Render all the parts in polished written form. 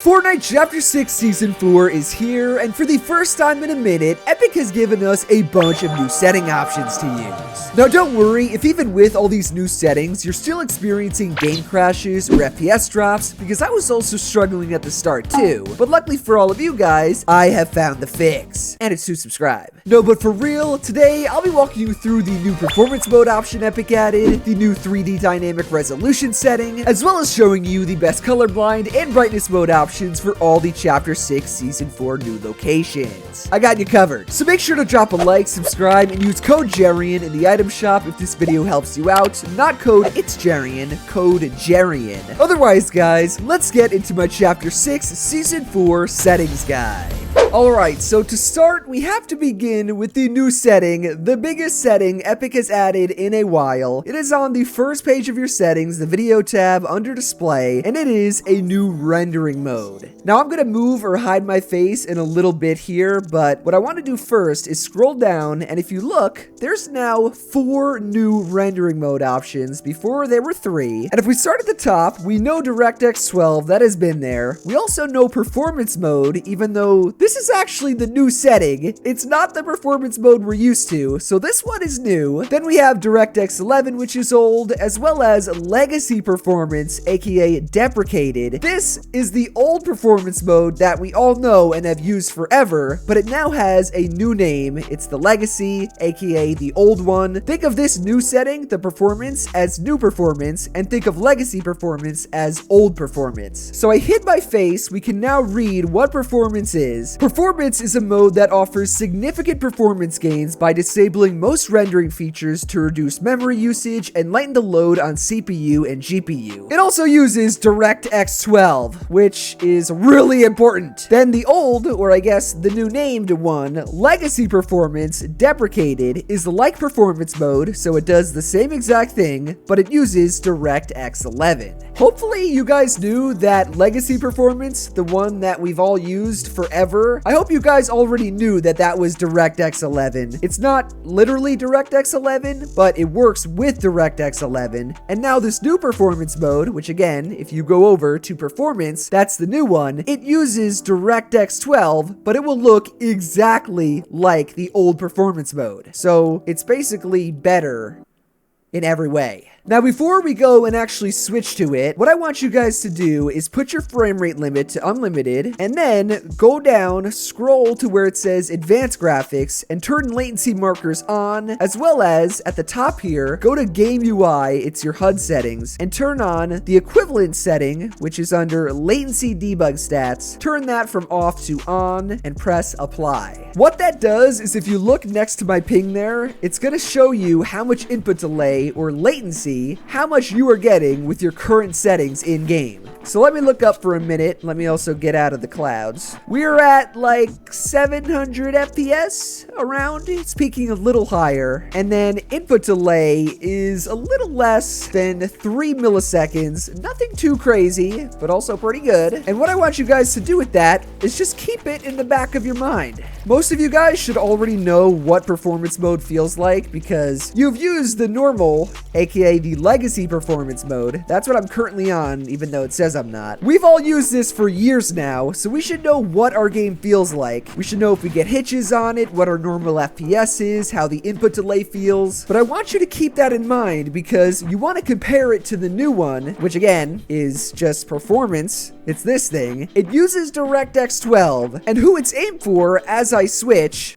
Fortnite Chapter 6 Season 4 is here, and for the first time in a minute, Epic has given us a bunch of new setting options to use. Now don't worry, if even with all these new settings, you're still experiencing game crashes or FPS drops, because I was also struggling at the start too. But luckily for all of you guys, I have found the fix, and it's to subscribe. No, but for real, today I'll be walking you through the new performance mode option Epic added, the new 3D dynamic resolution setting, as well as showing you the best colorblind and brightness mode options for all the Chapter 6 Season 4 new locations. I got you covered, so make sure to drop a like, subscribe, and use code JERIAN in the item shop if this video helps you out. Not code itsJerian, code JERIAN. Otherwise, guys, let's get into my Chapter 6 Season 4 settings guide. Alright, so to start, we have to begin with the new setting, the biggest setting Epic has added in a while. It is on the first page of your settings, the video tab under display, and it is a new rendering mode. Now I'm gonna move or hide my face in a little bit here, but what I want to do first is scroll down, and if you look, there's now 4 new rendering mode options. Before there were 3. And if we start at the top, we know DirectX 12, that has been there. We also know performance mode, even though this is actually the new setting. It's not the performance mode we're used to, so this one is new. Then we have DirectX 11, which is old, as well as legacy performance, aka deprecated. This is the old performance mode that we all know and have used forever, but it now has a new name. It's the legacy, aka the old one. Think of this new setting, the performance, as new performance, and think of legacy performance as old performance. So I hid my face. We can now read what performance is. Performance is a mode that offers significant performance gains by disabling most rendering features to reduce memory usage and lighten the load on CPU and GPU. It also uses DirectX 12, which is really important. Then the old, or I guess the new named one, legacy performance, deprecated, is like performance mode, so it does the same exact thing, but it uses DirectX 11. Hopefully you guys knew that legacy performance, the one that we've all used forever, I hope you guys already knew that that was DirectX 11. It's not literally DirectX 11, but it works with DirectX 11. And now this new performance mode, which again, if you go over to performance, that's the new one, it uses DirectX 12, but it will look exactly like the old performance mode. So it's basically better in every way. Now, before we go and actually switch to it, what I want you guys to do is put your frame rate limit to unlimited, and then go down, scroll to where it says advanced graphics, and turn latency markers on, as well as at the top here, go to game UI, it's your HUD settings, and turn on the equivalent setting, which is under latency debug stats. Turn that from off to on, and press apply. What that does is if you look next to my ping there, it's gonna show you how much input delay or latency, how much you are getting with your current settings in game. So let me look up for a minute. Let me also get out of the clouds. We're at like 700 FPS around. It's peaking a little higher. And then input delay is a little less than 3 milliseconds. Nothing too crazy, but also pretty good. And what I want you guys to do with that is just keep it in the back of your mind. Most of you guys should already know what performance mode feels like because you've used the normal, aka the legacy performance mode. That's what I'm currently on, even though it says I'm not. We've all used this for years now, so we should know what our game feels like. We should know if we get hitches on it, what our normal FPS is, how the input delay feels. But I want you to keep that in mind because you want to compare it to the new one, which again is just performance. It's this thing. It uses DirectX 12, and who it's aimed for as I switch,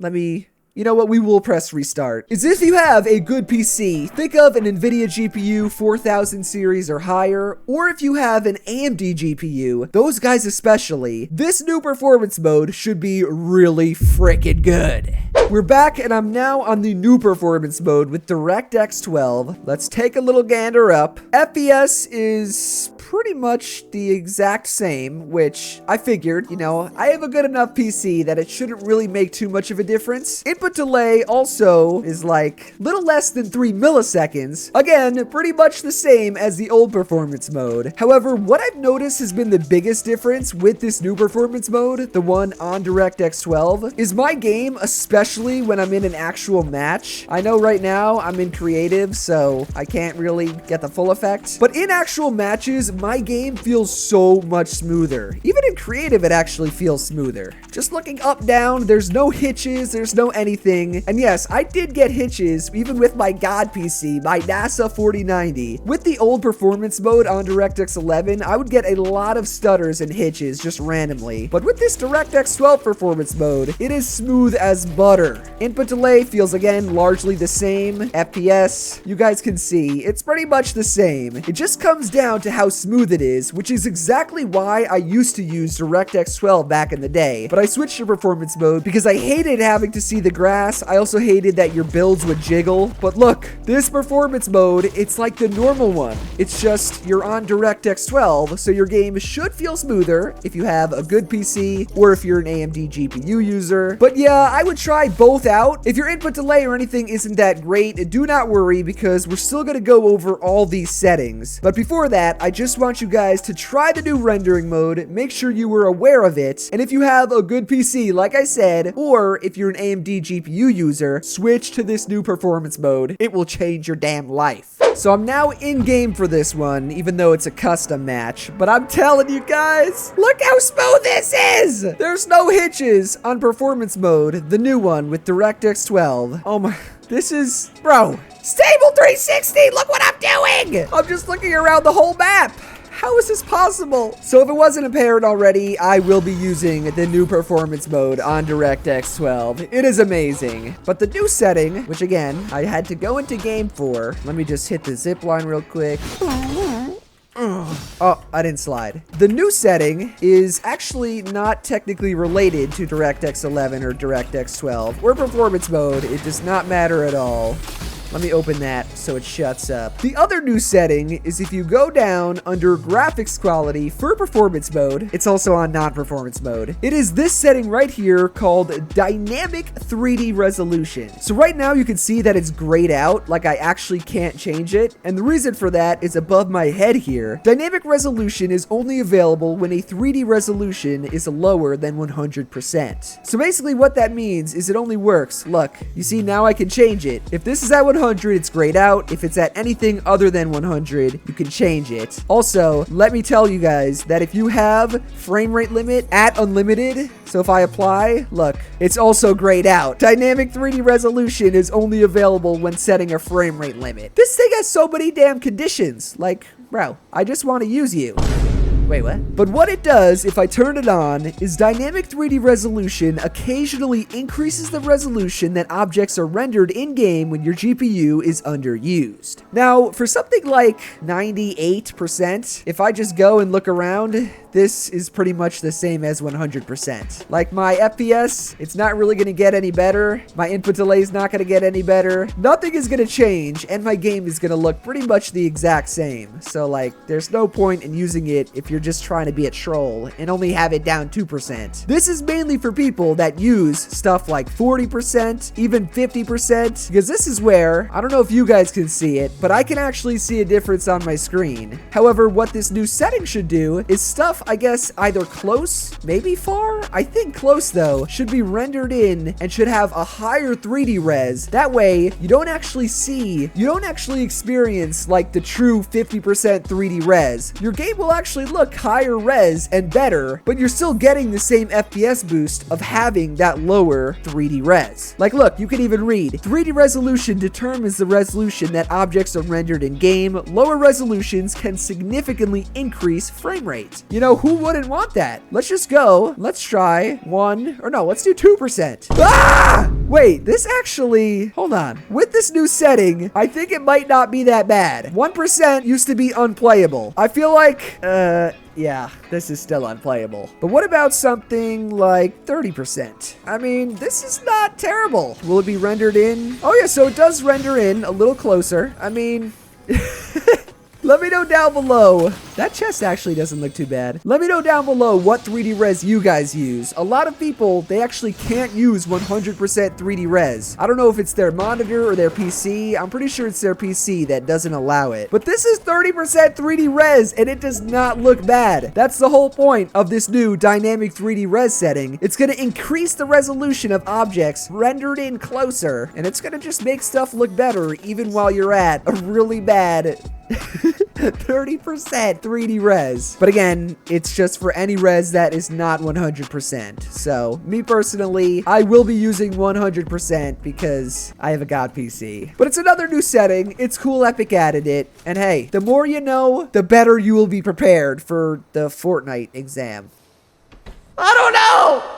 you know what, we will press restart, is if you have a good PC. Think of an Nvidia GPU 4000 series or higher, or if you have an AMD GPU, those guys especially, this new performance mode should be really freaking good. We're back and I'm now on the new performance mode with DirectX 12. Let's take a little gander up. FPS is pretty much the exact same, which I figured, you know, I have a good enough PC that it shouldn't really make too much of a difference. Input delay also is like little less than 3 milliseconds. Again, pretty much the same as the old performance mode. However, what I've noticed has been the biggest difference with this new performance mode, the one on DirectX 12, is my game, especially when I'm in an actual match. I know right now I'm in creative, so I can't really get the full effect, but in actual matches, my game feels so much smoother. Even in creative, it actually feels smoother. Just looking up, down, there's no hitches, there's no anything. And yes, I did get hitches, even with my God PC, my NASA 4090. With the old performance mode on DirectX 11, I would get a lot of stutters and hitches just randomly. But with this DirectX 12 performance mode, it is smooth as butter. Input delay feels again largely the same. FPS, you guys can see, it's pretty much the same. It just comes down to how smooth it is, which is exactly why I used to use DirectX 12 back in the day. But I switched to performance mode because I hated having to see the grass. I also hated that your builds would jiggle. But look, this performance mode, it's like the normal one. It's just you're on DirectX 12, so your game should feel smoother if you have a good PC or if you're an AMD GPU user. But yeah, I would try both out. If your input delay or anything isn't that great, do not worry because we're still going to go over all these settings. But before that, I just want you guys to try the new rendering mode, make sure you were aware of it, and if you have a good PC, like I said, or if you're an AMD GPU user, switch to this new performance mode. It will change your damn life. So I'm now in game for this one, even though it's a custom match, but I'm telling you guys, look how smooth this is! There's no hitches on performance mode, the new one with DirectX 12. Oh my, this is, bro, stable 360, look what I'm doing! I'm just looking around the whole map. How is this possible? So if it wasn't apparent already, I will be using the new performance mode on DirectX 12. It is amazing. But the new setting, which again, I had to go into game for. Let me just hit the zip line real quick. Oh, I didn't slide. The new setting is actually not technically related to DirectX 11 or DirectX 12 or performance mode. It does not matter at all. Let me open that so it shuts up. The other new setting is if you go down under graphics quality for performance mode, it's also on non-performance mode. It is this setting right here called dynamic 3D resolution. So right now you can see that it's grayed out, like I actually can't change it. And the reason for that is above my head here. Dynamic resolution is only available when a 3D resolution is lower than 100%. So basically what that means is it only works. Look, you see now I can change it. If this is at 100, it's grayed out. If it's at anything other than 100, you can change it. Also, let me tell you guys that if you have frame rate limit at unlimited, so if I apply, look, it's also grayed out. Dynamic 3D resolution is only available when setting a frame rate limit. This thing has so many damn conditions. Like, bro, I just want to use you. Wait, what? But what it does, if I turn it on, is dynamic 3D resolution occasionally increases the resolution that objects are rendered in-game when your GPU is underused. Now, for something like 98%, if I just go and look around, this is pretty much the same as 100%. Like my FPS, it's not really going to get any better. My input delay is not going to get any better. Nothing is going to change, and my game is going to look pretty much the exact same. So like, there's no point in using it if you're just trying to be a troll and only have it down 2%. This is mainly for people that use stuff like 40%, even 50%, because this is where, I don't know if you guys can see it, but I can actually see a difference on my screen. However, what this new setting should do is stuff, I guess, either close, maybe far? I think close though, should be rendered in and should have a higher 3D res. That way, you don't actually experience like the true 50% 3D res. Your game will actually look higher res and better, but you're still getting the same FPS boost of having that lower 3D res. Like look, you can even read, 3D resolution determines the resolution that objects are rendered in game. Lower resolutions can significantly increase frame rate. You know, who wouldn't want that? Let's just go, let's try let's do 2%. Ah! Wait, this actually, hold on. With this new setting, I think it might not be that bad. 1% used to be unplayable. I feel like, yeah, this is still unplayable. But what about something like 30%? I mean, this is not terrible. Will it be rendered in? Oh yeah, so it does render in a little closer. I mean, let me know down below. That chest actually doesn't look too bad. Let me know down below what 3D res you guys use. A lot of people, they actually can't use 100% 3D res. I don't know if it's their monitor or their PC. I'm pretty sure it's their PC that doesn't allow it. But this is 30% 3D res and it does not look bad. That's the whole point of this new dynamic 3D res setting. It's going to increase the resolution of objects rendered in closer, and it's going to just make stuff look better even while you're at a really bad 30% 3D res. But again, it's just for any res that is not 100%. So me personally, I will be using 100% because I have a god PC. But it's another new setting. It's cool Epic added it. And hey, the more you know, the better you will be prepared for the Fortnite exam. I don't know!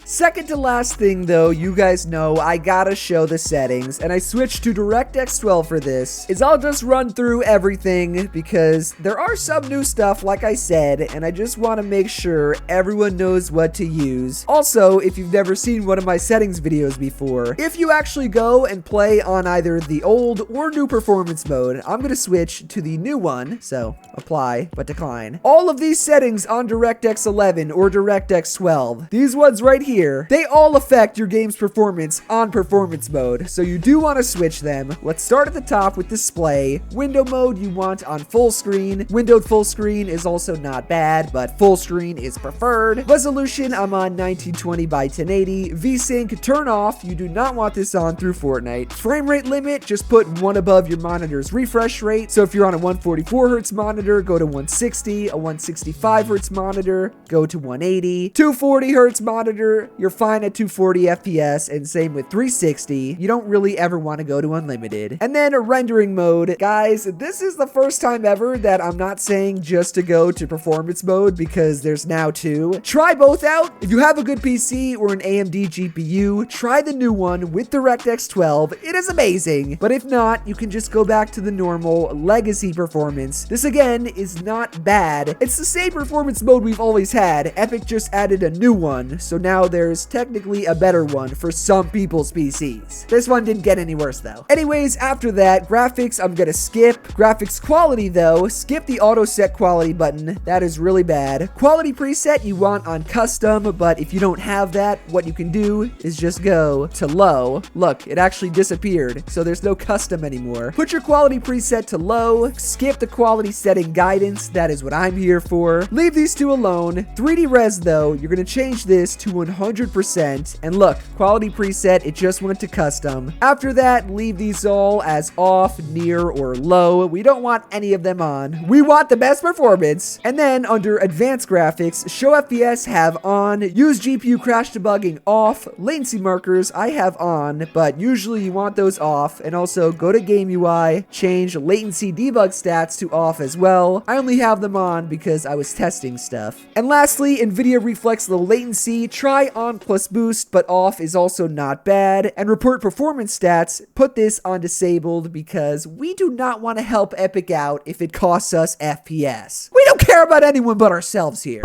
Second to last thing though, you guys know I gotta show the settings, and I switched to DirectX 12 for this, is I'll just run through everything because there are some new stuff like I said, and I just want to make sure everyone knows what to use. Also, if you've never seen one of my settings videos before, if you actually go and play on either the old or new performance mode, I'm gonna switch to the new one, so apply but decline. All of these settings on DirectX 11 or DirectX 12, these ones right here, they all affect your game's performance on performance mode, so you do want to switch them. Let's start at the top with display. Window mode you want on full screen. Windowed full screen is also not bad, but full screen is preferred. Resolution, I'm on 1920 by 1080. VSync, turn off. You do not want this on through Fortnite. Frame rate limit, just put one above your monitor's refresh rate. So if you're on a 144 Hz monitor, go to 160. A 165 Hz monitor, go to 180. 240 Hz monitor, you're fine at 240 FPS, and same with 360. You don't really ever want to go to unlimited. And then a rendering mode. Guys, this is the first time ever that I'm not saying just to go to performance mode because there's now two. Try both out. If you have a good PC or an AMD GPU, try the new one with DirectX 12. It is amazing. But if not, you can just go back to the normal legacy performance. This again is not bad. It's the same performance mode we've always had. Epic just added a new one, so now there's technically a better one for some people's PCs. This one didn't get any worse though. Anyways, after that, graphics I'm gonna skip. Graphics quality though, skip the auto set quality button. That is really bad. Quality preset you want on custom, but if you don't have that, what you can do is just go to low. Look, it actually disappeared, so there's no custom anymore. Put your quality preset to low, skip the quality setting guidance. That is what I'm here for. Leave these two alone. 3D res though, you're gonna change this to 100%, and look, quality preset, it just went to custom. After that, leave these all as off, near, or low. We don't want any of them on. We want the best performance. And then under advanced graphics, show FPS have on, use GPU crash debugging off, latency markers I have on, but usually you want those off. And also go to game UI, change latency debug stats to off as well. I only have them on because I was testing stuff. And lastly, Nvidia reflex low latency, try on plus boost, but off is also not bad. And report performance stats, put this on disabled because we do not want to help Epic out if it costs us FPS. We don't care about anyone but ourselves here.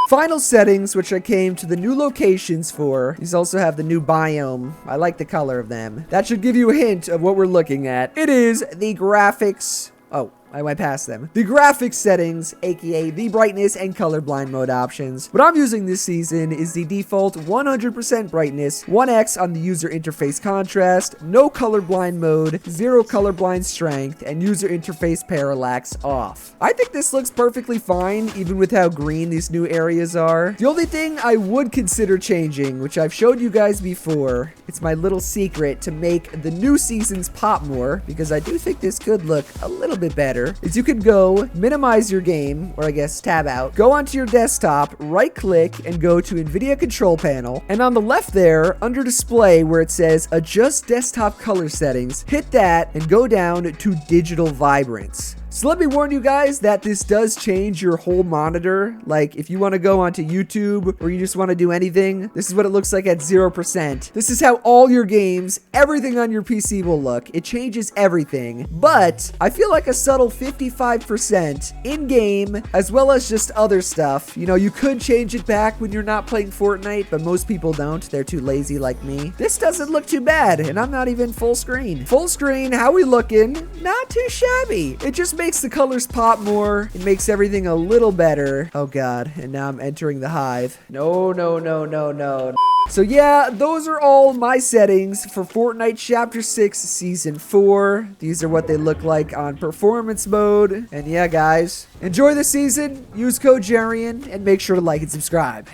Final settings, which I came to the new locations for. These also have the new biome. I like the color of them. That should give you a hint of what we're looking at. It is the graphics. Oh, I went past them. The graphics settings, aka the brightness and colorblind mode options. What I'm using this season is the default 100% brightness, 1x on the user interface contrast, no colorblind mode, 0 colorblind strength, and user interface parallax off. I think this looks perfectly fine, even with how green these new areas are. The only thing I would consider changing, which I've showed you guys before, it's my little secret to make the new seasons pop more, because I do think this could look a little bit better, is you can go minimize your game, or I guess tab out, go onto your desktop, right click, and go to Nvidia control panel, and on the left there, under display where it says adjust desktop color settings, hit that and go down to digital vibrance. So let me warn you guys that this does change your whole monitor. Like if you want to go onto YouTube or you just want to do anything, this is what it looks like at 0%. This is how all your games, everything on your PC will look. It changes everything. But I feel like a subtle 55% in game, as well as just other stuff. You know, you could change it back when you're not playing Fortnite, but most people don't. They're too lazy like me. This doesn't look too bad, and I'm not even full screen. Full screen, how we looking? Not too shabby. It just makes the colors pop more. It makes everything a little better. Oh god, and now I'm entering the hive. No, no, no, no, no. So yeah, those are all my settings for Fortnite Chapter 6 Season 4. These are what they look like on performance mode. And yeah, guys, enjoy the season, use code JERIAN, and make sure to like and subscribe.